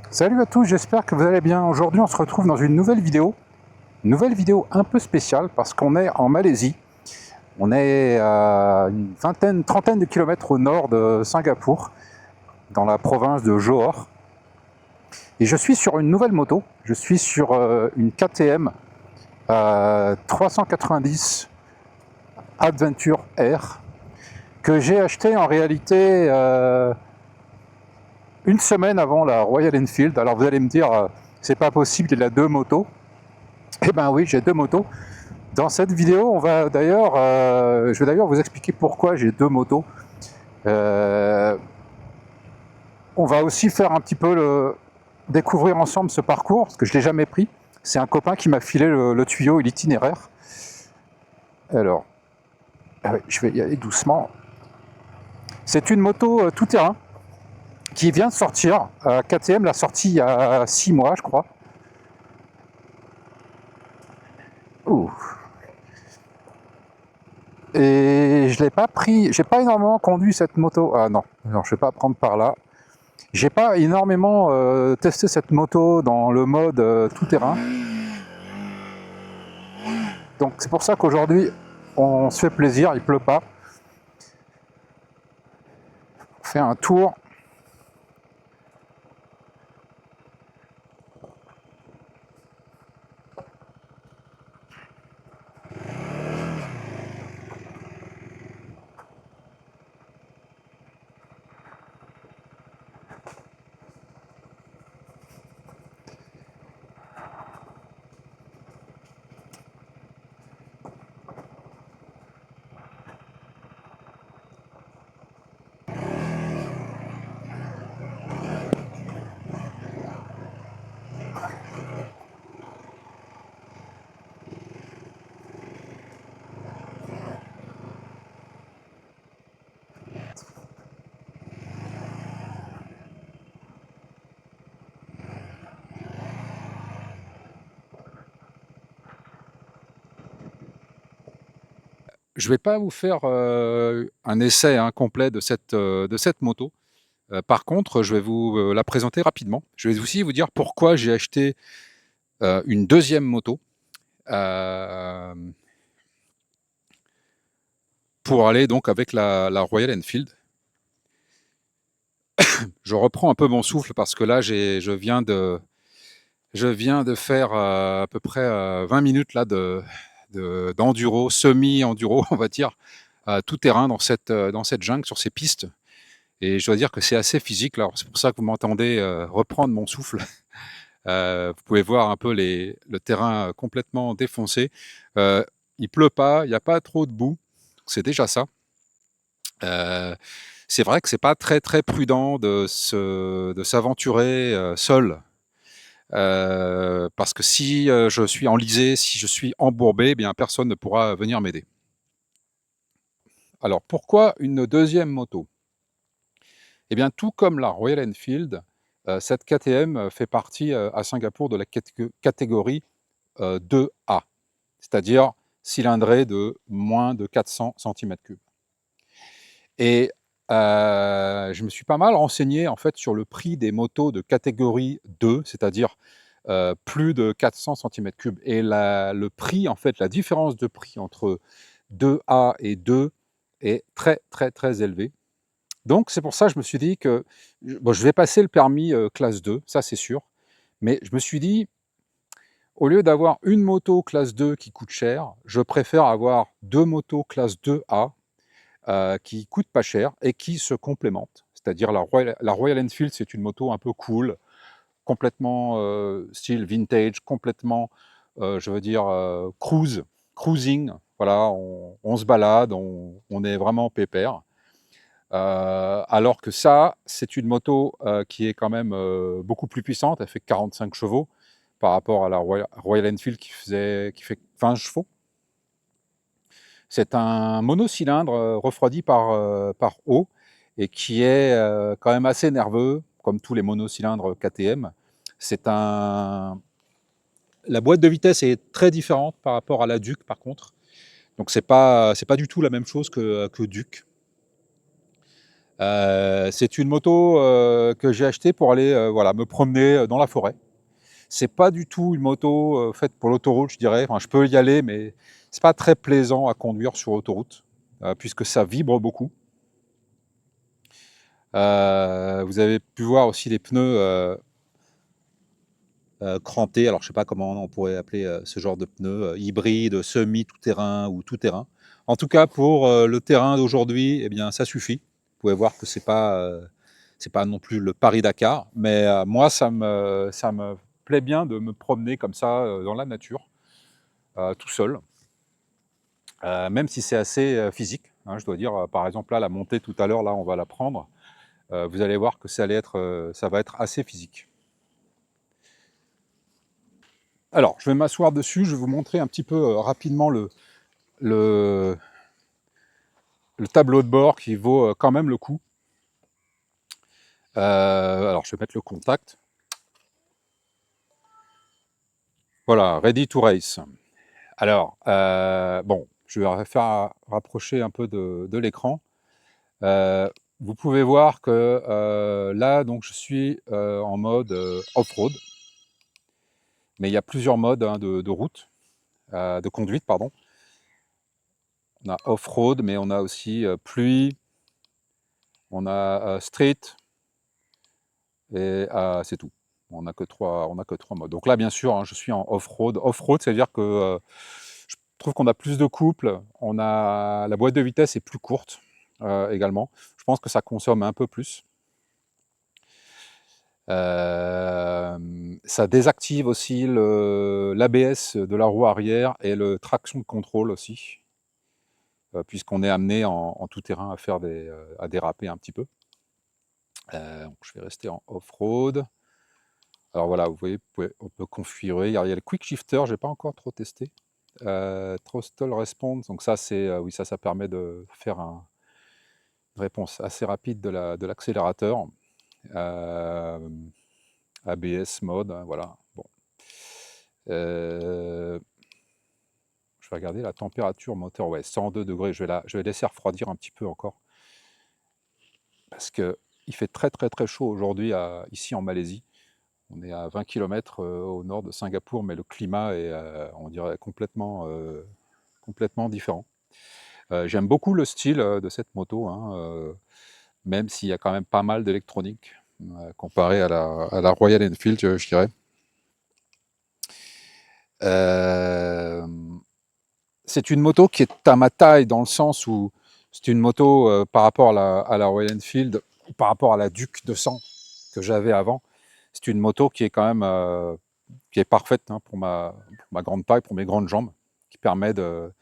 Salut à tous, j'espère que vous allez bien. Aujourd'hui, on se retrouve dans une nouvelle vidéo. Une nouvelle vidéo un peu spéciale parce qu'on est en Malaisie. On est à une vingtaine, trentaine de kilomètres au nord de Singapour, dans la province de Johor. Et je suis sur une nouvelle moto. Je suis sur une KTM 390 Adventure R que j'ai acheté en réalité une semaine avant la Royal Enfield. Alors vous allez me dire, c'est pas possible, il a deux motos. Eh ben oui, j'ai deux motos. Dans cette vidéo, je vais d'ailleurs vous expliquer pourquoi j'ai deux motos. Euh, on va aussi faire un petit peu découvrir ensemble ce parcours, parce que je ne l'ai jamais pris. C'est un copain qui m'a filé le tuyau et l'itinéraire. Alors, je vais y aller doucement. C'est une moto tout-terrain qui vient de sortir. KTM l'a sortie il y a 6 mois, je crois. Ouh. Et je l'ai pas pris, j'ai pas énormément conduit cette moto. Ah non, non, je vais pas prendre par là. J'ai pas énormément testé cette moto dans le mode tout-terrain. Donc c'est pour ça qu'aujourd'hui, on se fait plaisir, il pleut pas. On fait un tour. Je ne vais pas vous faire un essai complet de cette moto. Par contre, je vais vous la présenter rapidement. Je vais aussi vous dire pourquoi j'ai acheté une deuxième moto euh, pour aller donc avec la Royal Enfield. Je reprends un peu mon souffle parce que là, je viens de faire à peu près 20 minutes là d'enduro, semi-enduro, on va dire, tout terrain dans cette jungle, sur ces pistes. Et je dois dire que c'est assez physique. Alors, c'est pour ça que vous m'entendez reprendre mon souffle. Vous pouvez voir un peu le terrain complètement défoncé. Il pleut pas, il n'y a pas trop de boue. C'est déjà ça. C'est vrai que c'est pas très très prudent de s'aventurer seul. Parce que si je suis enlisé, si je suis embourbé, eh bien personne ne pourra venir m'aider. Alors pourquoi une deuxième moto? Eh bien tout comme la Royal Enfield, cette KTM fait partie à Singapour de la catégorie 2A, c'est-à-dire cylindrée de moins de 400 cm3. Et je me suis pas mal renseigné en fait sur le prix des motos de catégorie 2, c'est-à-dire plus de 400 cm3. Et le prix, en fait, la différence de prix entre 2A et 2 est très très très élevée. Donc c'est pour ça que je me suis dit que bon, je vais passer le permis classe 2, ça c'est sûr. Mais je me suis dit, au lieu d'avoir une moto classe 2 qui coûte cher, je préfère avoir deux motos classe 2A qui coûtent pas cher et qui se complémentent. C'est-à-dire la Royal Enfield, c'est une moto un peu cool, complètement style vintage, complètement, je veux dire, cruising. Voilà, on se balade, on est vraiment pépère. Alors que ça, c'est une moto qui est quand même beaucoup plus puissante. Elle fait 45 chevaux par rapport à la Royal Enfield qui fait 20 chevaux. C'est un monocylindre refroidi par eau et qui est quand même assez nerveux, comme tous les monocylindres KTM. La boîte de vitesse est très différente par rapport à la Duke, par contre. Donc c'est pas du tout la même chose que Duke. C'est une moto que j'ai achetée pour aller voilà, me promener dans la forêt. C'est pas du tout une moto faite pour l'autoroute, je dirais. Enfin, je peux y aller, mais c'est pas très plaisant à conduire sur autoroute, puisque ça vibre beaucoup. Vous avez pu voir aussi les pneus crantés. Alors, je sais pas comment on pourrait appeler ce genre de pneus, hybride, semi-tout-terrain ou tout-terrain. En tout cas, pour le terrain d'aujourd'hui, eh bien, ça suffit. Vous pouvez voir que c'est pas non plus le Paris-Dakar, mais moi, ça me plaît bien de me promener comme ça dans la nature, tout seul, même si c'est assez physique, hein, je dois dire. Par exemple, là, la montée tout à l'heure, là, on va la prendre. Vous allez voir que ça va être assez physique. Alors, je vais m'asseoir dessus, je vais vous montrer un petit peu rapidement le, le tableau de bord qui vaut quand même le coup. Alors, je vais mettre le contact. Voilà, ready to race. Alors, bon, je vais faire rapprocher un peu de l'écran. Vous pouvez voir que là, donc, je suis en mode off-road, mais il y a plusieurs modes hein, de route, de conduite, pardon. On a off-road, mais on a aussi pluie, on a street, et c'est tout. On n'a que trois modes. Donc là, bien sûr, hein, je suis en off-road. Off-road, c'est-à-dire que je trouve qu'on a plus de couple. La boîte de vitesse est plus courte également. Je pense que ça consomme un peu plus. Ça désactive aussi l'ABS de la roue arrière et le traction de contrôle aussi, puisqu'on est amené en tout terrain à faire à déraper un petit peu. Donc je vais rester en off-road. Alors voilà, vous voyez, on peut configurer. Il y a le quick shifter, je n'ai pas encore trop testé. Throttle response, donc ça, oui, ça permet de faire une réponse assez rapide de l'accélérateur. ABS mode, hein, voilà. Bon. Je vais regarder la température moteur, ouais, 102 degrés. Je vais laisser refroidir un petit peu encore. Parce qu'il fait très très très chaud aujourd'hui ici en Malaisie. On est à 20 km au nord de Singapour, mais le climat est, on dirait, complètement différent. J'aime beaucoup le style de cette moto, hein, même s'il y a quand même pas mal d'électronique comparé à la Royal Enfield, je dirais. C'est une moto qui est à ma taille dans le sens où c'est une moto par rapport à la Royal Enfield, ou par rapport à la Duke 200 que j'avais avant. C'est une moto qui est quand même qui est parfaite hein, pour ma grande taille, pour mes grandes jambes, qui permet de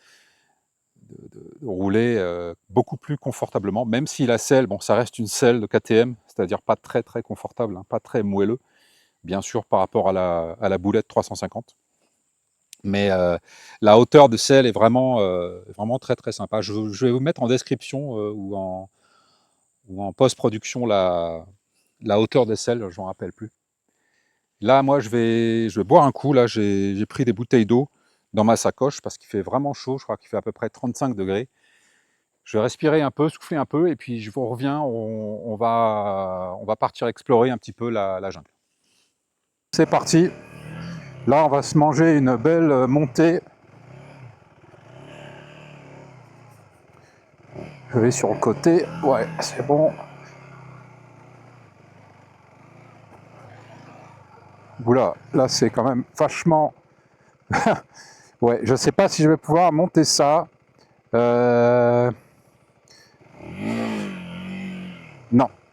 rouler beaucoup plus confortablement, même si la selle, bon, ça reste une selle de KTM, c'est-à-dire pas très très confortable, hein, pas très moelleux, bien sûr par rapport à la boulette 350. Mais la hauteur de selle est vraiment très très sympa. Je vais vous mettre en description ou en post-production la hauteur des selles, je m'en rappelle plus. Là, moi, je vais boire un coup. Là, j'ai pris des bouteilles d'eau dans ma sacoche parce qu'il fait vraiment chaud. Je crois qu'il fait à peu près 35 degrés. Je vais respirer un peu, souffler un peu, et puis je vous reviens. On va partir explorer un petit peu la jungle. C'est parti. Là, on va se manger une belle montée. Je vais sur le côté. Ouais, c'est bon. Oula, là, c'est quand même vachement... ouais, je sais pas si je vais pouvoir monter ça. Non,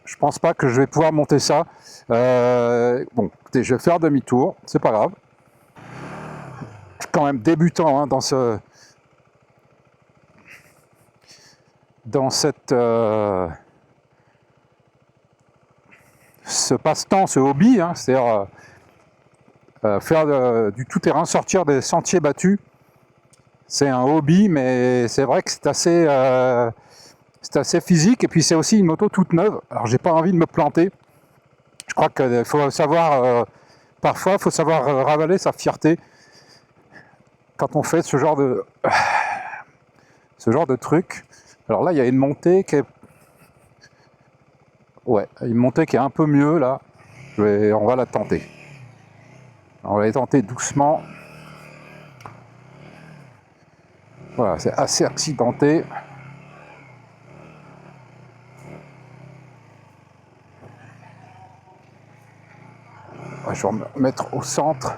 je pense pas que je vais pouvoir monter ça. Bon, écoutez, je vais faire demi-tour, c'est pas grave. Je suis quand même débutant hein, dans ce passe-temps, ce hobby, hein, c'est-à-dire faire du tout-terrain, sortir des sentiers battus. C'est un hobby, mais c'est vrai que c'est assez physique, et puis c'est aussi une moto toute neuve. Alors j'ai pas envie de me planter. Je crois qu'il faut savoir, parfois, il faut savoir ravaler sa fierté quand on fait ce genre de truc. Alors là, il y a une montée qui est Ouais, une montée qui est un peu mieux là. On va la tenter. On va la tenter doucement. Voilà, c'est assez accidenté. Je vais me mettre au centre.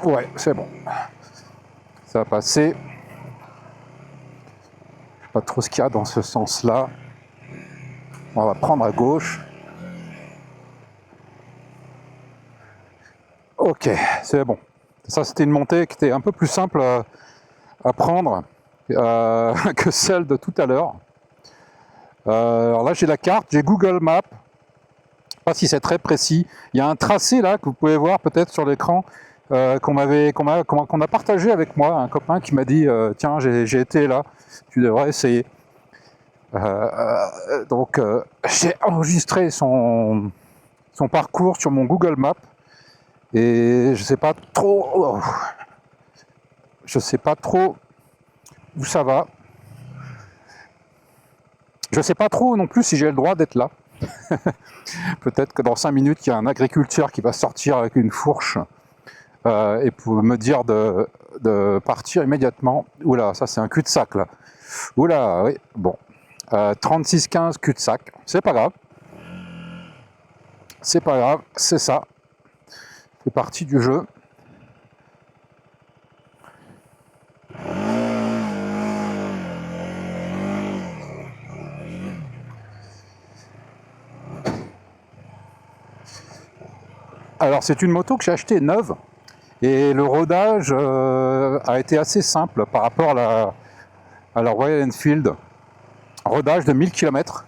Ouais, c'est bon. Ça va passer. Je sais pas trop ce qu'il y a dans ce sens-là. On va prendre à gauche. Ok, c'est bon. Ça, c'était une montée qui était un peu plus simple à prendre que celle de tout à l'heure. Alors là, j'ai la carte, j'ai Google Maps. Je sais pas si c'est très précis. Il y a un tracé là que vous pouvez voir peut-être sur l'écran qu'on a partagé avec moi. Un copain qui m'a dit tiens, j'ai été là, tu devrais essayer. Donc j'ai enregistré son parcours sur mon Google Maps et je sais pas trop où ça va. Je sais pas trop non plus si j'ai le droit d'être là. Peut-être que dans 5 minutes, il y a un agriculteur qui va sortir avec une fourche et pour me dire de partir immédiatement. Oula, ça c'est un cul-de-sac là. Oula, oui, bon. 36-15 cul-de-sac, c'est pas grave. C'est pas grave, c'est ça. C'est partie du jeu. Alors c'est une moto que j'ai achetée neuve et le rodage a été assez simple par rapport à la Royal Enfield. Rodage de 1000 km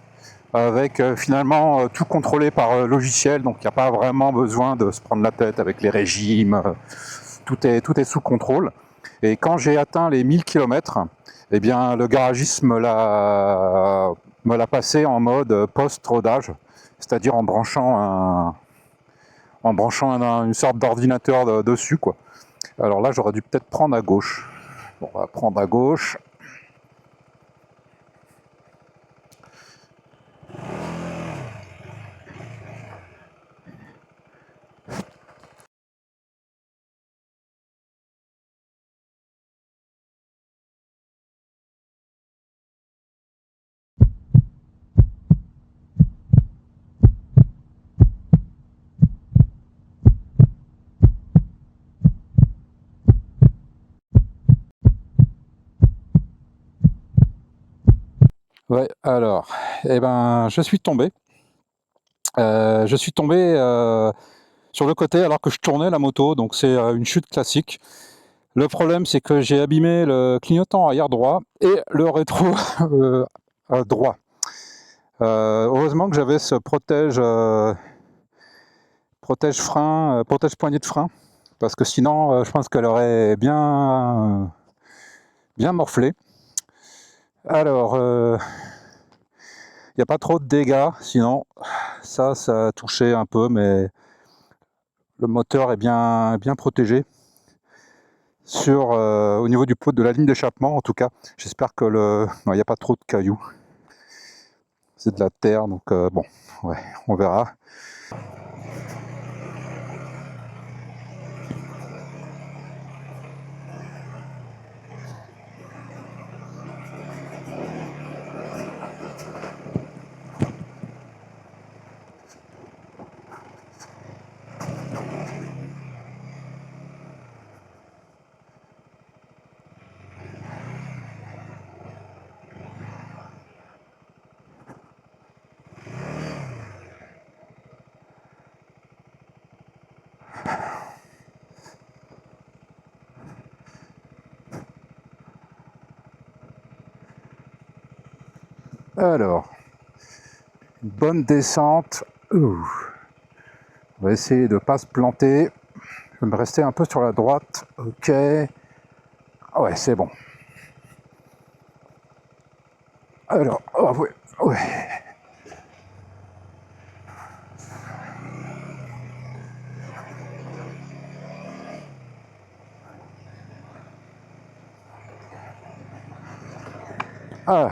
avec finalement tout contrôlé par logiciel, donc il n'y a pas vraiment besoin de se prendre la tête avec les régimes, tout est sous contrôle. Et quand j'ai atteint les 1000 km, eh bien le garagiste me l'a passé en mode post-rodage, c'est-à-dire une sorte d'ordinateur dessus, quoi. Alors là, j'aurais dû peut-être prendre à gauche. Bon, on va prendre à gauche. Ouais, alors, eh ben, je suis tombé. Sur le côté alors que je tournais la moto, donc c'est une chute classique. Le problème, c'est que j'ai abîmé le clignotant arrière droit et le rétro droit. Heureusement que j'avais ce protège frein, protège poignée de frein, parce que sinon, je pense qu'elle aurait bien morflé. Alors, il n'y a pas trop de dégâts, sinon ça a touché un peu, mais le moteur est bien protégé. Au niveau de la ligne d'échappement, en tout cas, j'espère que non, il n'y a pas trop de cailloux. C'est de la terre, donc bon, ouais, on verra. Alors, une bonne descente. Ouh. On va essayer de ne pas se planter. Je vais me rester un peu sur la droite. Ok. Ouais, c'est bon. Alors, oh, ouais, ouais. Ah,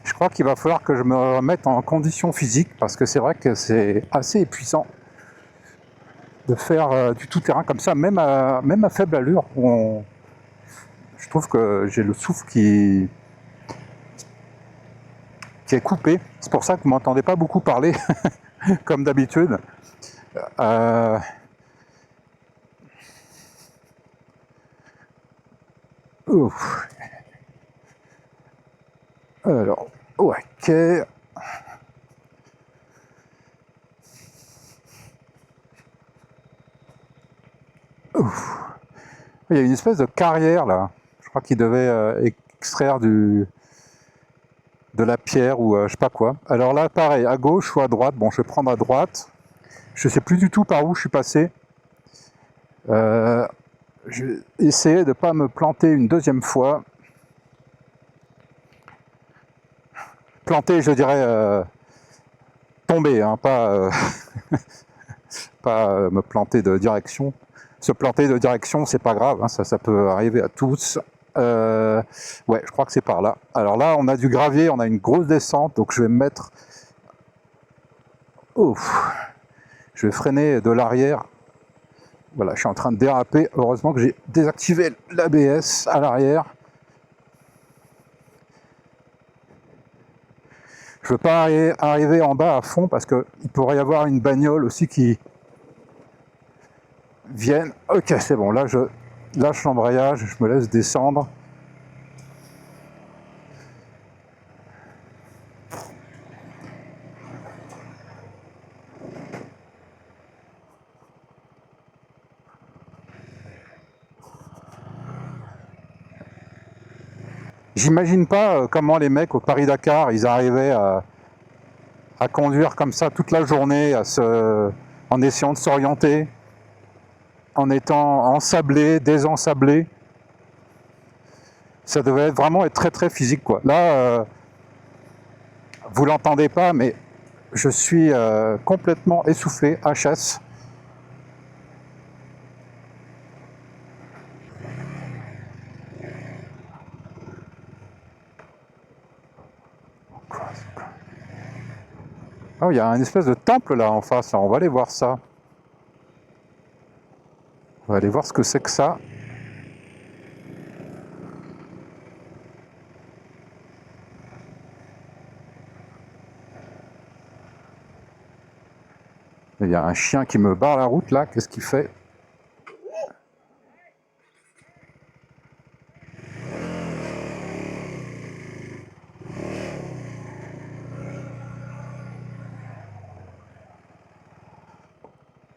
je crois qu'il va falloir que je me remette en condition physique parce que c'est vrai que c'est assez épuisant de faire du tout-terrain comme ça, même à faible allure. Je trouve que j'ai le souffle qui est coupé. C'est pour ça que vous m'entendez pas beaucoup parler, comme d'habitude. Euh, ouf. Alors, ouais, ok. Ouf. Il y a une espèce de carrière là. Je crois qu'il devait extraire de la pierre ou je sais pas quoi. Alors là, pareil, à gauche ou à droite. Bon, je vais prendre à droite. Je sais plus du tout par où je suis passé. Je vais essayer de ne pas me planter une deuxième fois. Planter, je dirais tomber, hein, pas me planter de direction. Se planter de direction, c'est pas grave, hein, ça peut arriver à tous. Ouais, je crois que c'est par là. Alors là, on a du gravier, on a une grosse descente, donc je vais me mettre... Ouf. Je vais freiner de l'arrière. Voilà, je suis en train de déraper. Heureusement que j'ai désactivé l'ABS à l'arrière. Je veux pas arriver en bas à fond parce qu'il pourrait y avoir une bagnole aussi qui vienne. Ok, c'est bon, là je lâche l'embrayage, je me laisse descendre. J'imagine pas comment les mecs au Paris-Dakar, ils arrivaient à conduire comme ça toute la journée, en essayant de s'orienter, en étant ensablé, désensablé. Ça devait vraiment être très très physique quoi. Là, vous l'entendez pas, mais je suis complètement essoufflé, HS. Oh, il y a un espèce de temple là en face, là. On va aller voir ça. On va aller voir ce que c'est que ça. Il y a un chien qui me barre la route là, qu'est-ce qu'il fait?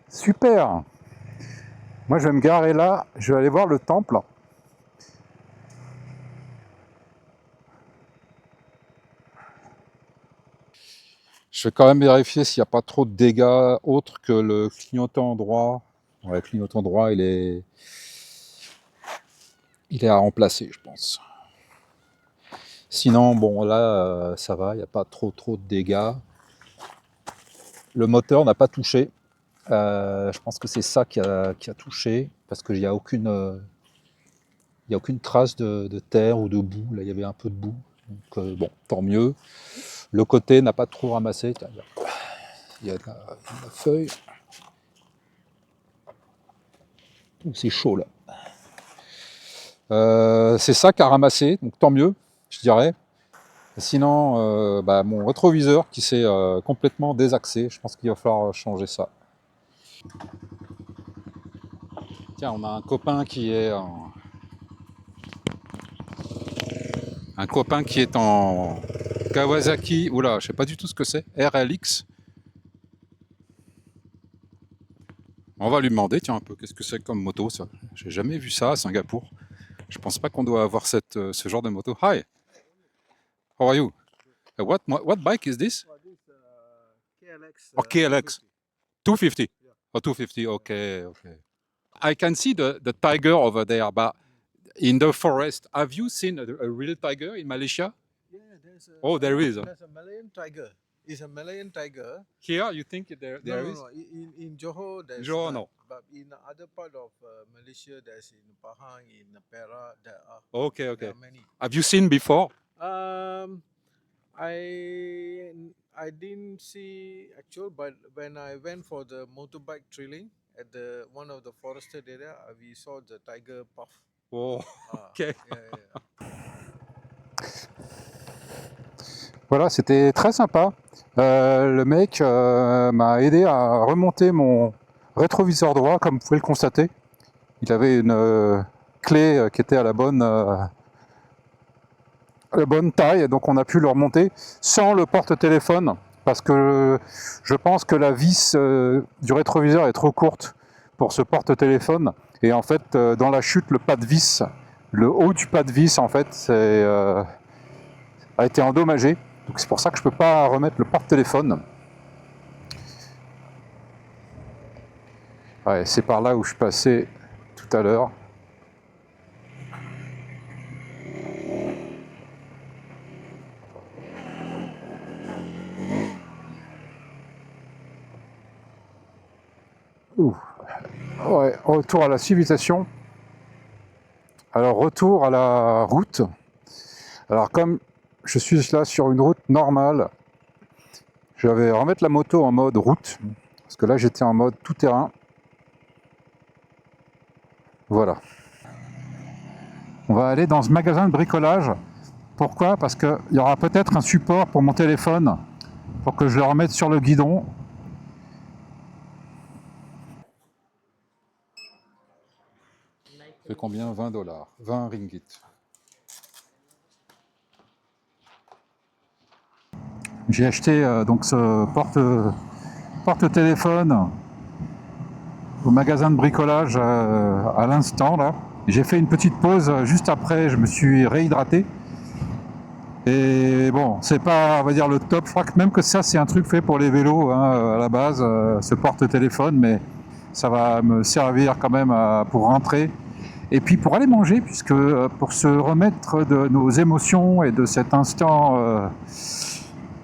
Super! Moi je vais me garer là, je vais aller voir le temple. Je vais quand même vérifier s'il n'y a pas trop de dégâts autres que le clignotant droit. Ouais, le clignotant droit, il est à remplacer, je pense. Sinon, bon, là, ça va, il n'y a pas trop de dégâts. Le moteur n'a pas touché. Je pense que c'est ça qui a touché, parce qu'il n'y a il y a aucune trace de terre ou de boue. Là, il y avait un peu de boue. Donc, bon, tant mieux. Le côté n'a pas trop ramassé. Il y a de la feuille. Ouh, c'est chaud là. C'est ça qui a ramassé, donc tant mieux, je dirais. Sinon, bah, mon rétroviseur qui s'est complètement désaxé, je pense qu'il va falloir changer ça. Tiens, on a un copain qui est en Kawasaki. Oula, je sais pas du tout ce que c'est. RLX. On va lui demander, tiens un peu, qu'est-ce que c'est comme moto ça? J'ai jamais vu ça à Singapour. Je pense pas qu'on doit avoir ce genre de moto. Hi, how are you? What bike is this? KLX. Oh, KLX. 250. Oh, 250. Okay, okay. I can see the tiger over there, but in the forest, have you seen a real tiger in Malaysia? Yeah, there's Oh, there is. there's a Malayan tiger. It's a Malayan tiger. Here, you think there No, no, is? no. In Johor, there's Johor, none. no. But in the other part of Malaysia, there's in Pahang, in Perak, Okay, there okay. are many. Have you seen before? Um, I didn't see actual, but when I went for the motorbike trailing at the one of the forested area, we saw the tiger puff. Oh, Ah, ok. yeah, yeah. Voilà, c'était très sympa. Le mec m'a aidé à remonter mon rétroviseur droit, comme vous pouvez le constater. Il avait une clé qui était à la bonne taille, donc on a pu le remonter sans le porte-téléphone, parce que je pense que la vis du rétroviseur est trop courte pour ce porte-téléphone. Et en fait, dans la chute, le pas de vis, le haut du pas de vis, en fait, a été endommagé. Donc c'est pour ça que je peux pas remettre le porte-téléphone. Ouais, c'est par là où je suis passé tout à l'heure. Ouh. Ouais, retour à la civilisation. Alors retour à la route. Alors comme je suis là sur une route normale, je vais remettre la moto en mode route, parce que là j'étais en mode tout terrain. Voilà. On va aller dans ce magasin de bricolage. Pourquoi? Parce qu'il y aura peut-être un support pour mon téléphone, pour que je le remette sur le guidon. C'est combien? 20 $, 20 ringgit. J'ai acheté donc ce porte-téléphone au magasin de bricolage à l'instant là. J'ai fait une petite pause juste après, je me suis réhydraté. Et bon, c'est pas, on va dire, le top. Je crois que même que ça, c'est un truc fait pour les vélos hein, à la base, ce porte-téléphone, mais ça va me servir quand même pour rentrer. Et puis pour aller manger, puisque pour se remettre de nos émotions et de cet instant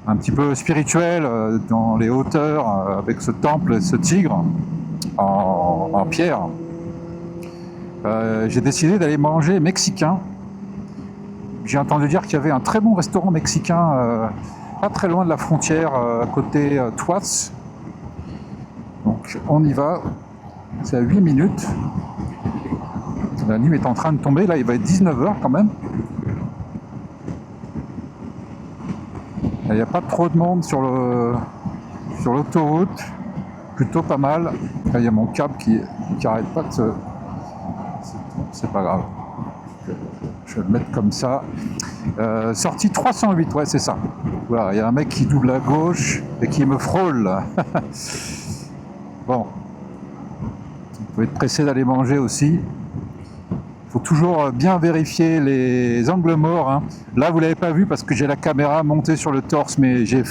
un petit peu spirituel dans les hauteurs, avec ce temple et ce tigre en pierre, j'ai décidé d'aller manger mexicain. J'ai entendu dire qu'il y avait un très bon restaurant mexicain pas très loin de la frontière, à côté Tuas. Donc on y va, c'est à 8 minutes. La nuit est en train de tomber, là il va être 19 h quand même. Il n'y a pas trop de monde sur l'autoroute, plutôt pas mal. Là il y a mon câble qui arrête pas de se... C'est pas grave. Je vais le mettre comme ça. Sortie 308, ouais c'est ça. Voilà, il y a un mec qui double à gauche et qui me frôle. Bon, vous pouvez être pressé d'aller manger aussi. Il faut toujours bien vérifier les angles morts. Hein. Là, vous l'avez pas vu parce que j'ai la caméra montée sur le torse, mais j'ai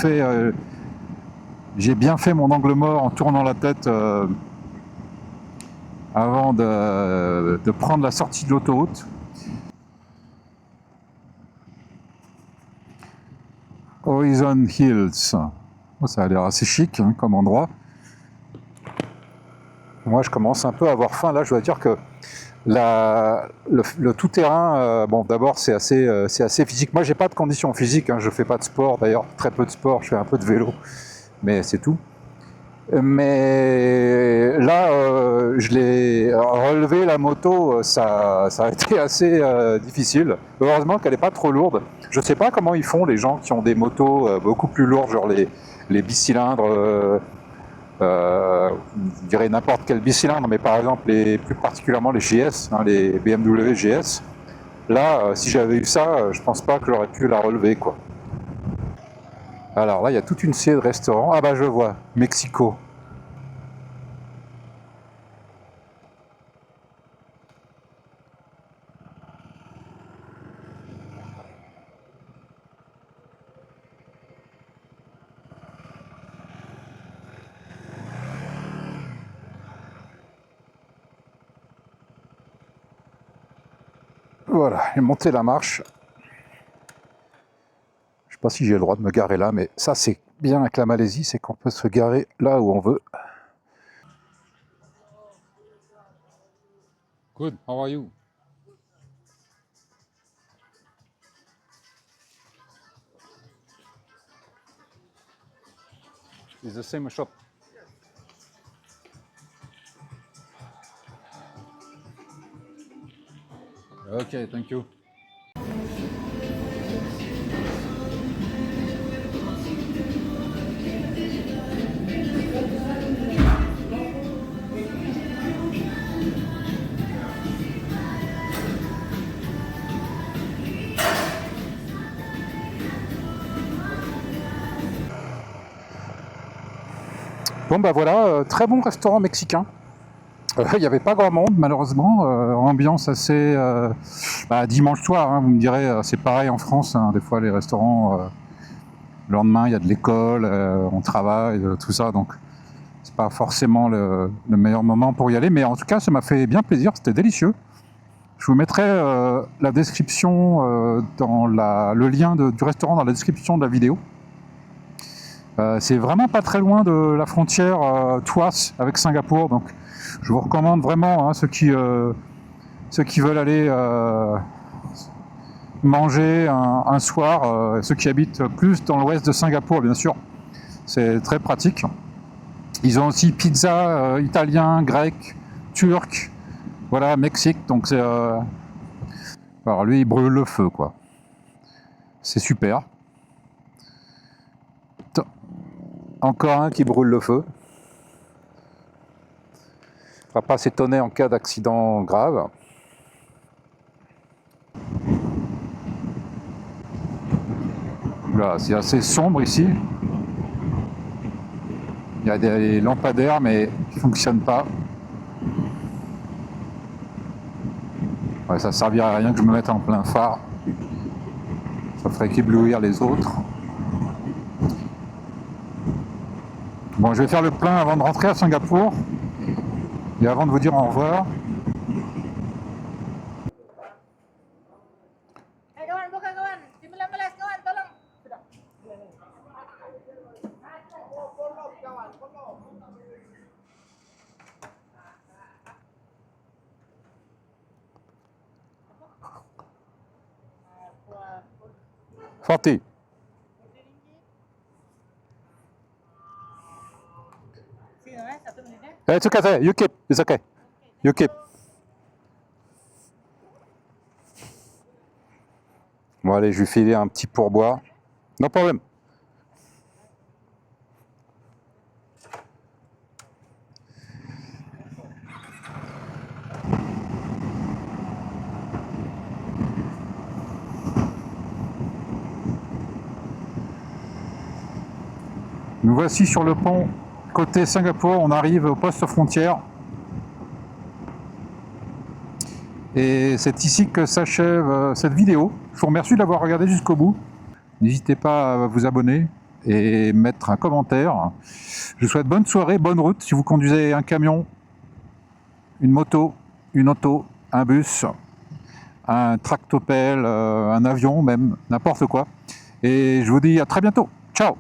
bien fait mon angle mort en tournant la tête avant de prendre la sortie de l'autoroute. Horizon Hills. Oh, ça a l'air assez chic hein, comme endroit. Moi, je commence un peu à avoir faim. Là, je dois dire que le tout-terrain, bon, d'abord, c'est assez physique. Moi, j'ai pas de conditions physiques. Hein, je fais pas de sport. D'ailleurs, très peu de sport. Je fais un peu de vélo, mais c'est tout. Mais là, je l'ai relevé la moto, ça a été assez difficile. Heureusement qu'elle n'est pas trop lourde. Je ne sais pas comment ils font les gens qui ont des motos beaucoup plus lourdes, genre les bicylindres. Je dirais n'importe quel bicylindre, mais par exemple plus particulièrement les GS, hein, les BMW GS. Là, si j'avais eu ça, je pense pas que j'aurais pu la relever, quoi. Alors là, il y a toute une série de restaurants. Ah bah je vois, Mexico. Voilà, j'ai monté la marche. Je sais pas si j'ai le droit de me garer là, mais ça c'est bien avec la Malaisie, c'est qu'on peut se garer là où on veut. Good, how are you? It's the same shop. Okay, thank you. Bon bah voilà, très bon restaurant mexicain. Il n'y avait pas grand monde malheureusement, ambiance assez dimanche soir, hein, vous me direz, c'est pareil en France, hein, des fois les restaurants, le lendemain il y a de l'école, on travaille, tout ça, donc c'est pas forcément le meilleur moment pour y aller, mais en tout cas ça m'a fait bien plaisir, c'était délicieux. Je vous mettrai la description, le lien du restaurant dans la description de la vidéo. C'est vraiment pas très loin de la frontière Tuas avec Singapour, donc je vous recommande vraiment, hein, ceux qui veulent aller manger un soir, ceux qui habitent plus dans l'ouest de Singapour bien sûr, c'est très pratique. Ils ont aussi pizza italien, grec, turc, voilà, Mexique, donc c'est... Alors lui il brûle le feu quoi, c'est super. Encore un qui brûle le feu. On va pas s'étonner en cas d'accident grave. Là, c'est assez sombre ici. Il y a des lampadaires mais qui ne fonctionnent pas. Ouais, ça ne servirait à rien que je me mette en plein phare. Ça ferait qu'éblouir les autres. Bon, je vais faire le plein avant de rentrer à Singapour. Et avant de vous dire au revoir. Forty. It's okay, you keep, it's okay. You keep. Bon allez, je vais filer un petit pourboire. No problem. Nous voici sur le pont côté Singapour, on arrive au poste frontière. Et c'est ici que s'achève cette vidéo. Je vous remercie de l'avoir regardé jusqu'au bout. N'hésitez pas à vous abonner et mettre un commentaire. Je vous souhaite bonne soirée, bonne route si vous conduisez un camion, une moto, une auto, un bus, un tractopelle, un avion même, n'importe quoi. Et je vous dis à très bientôt. Ciao!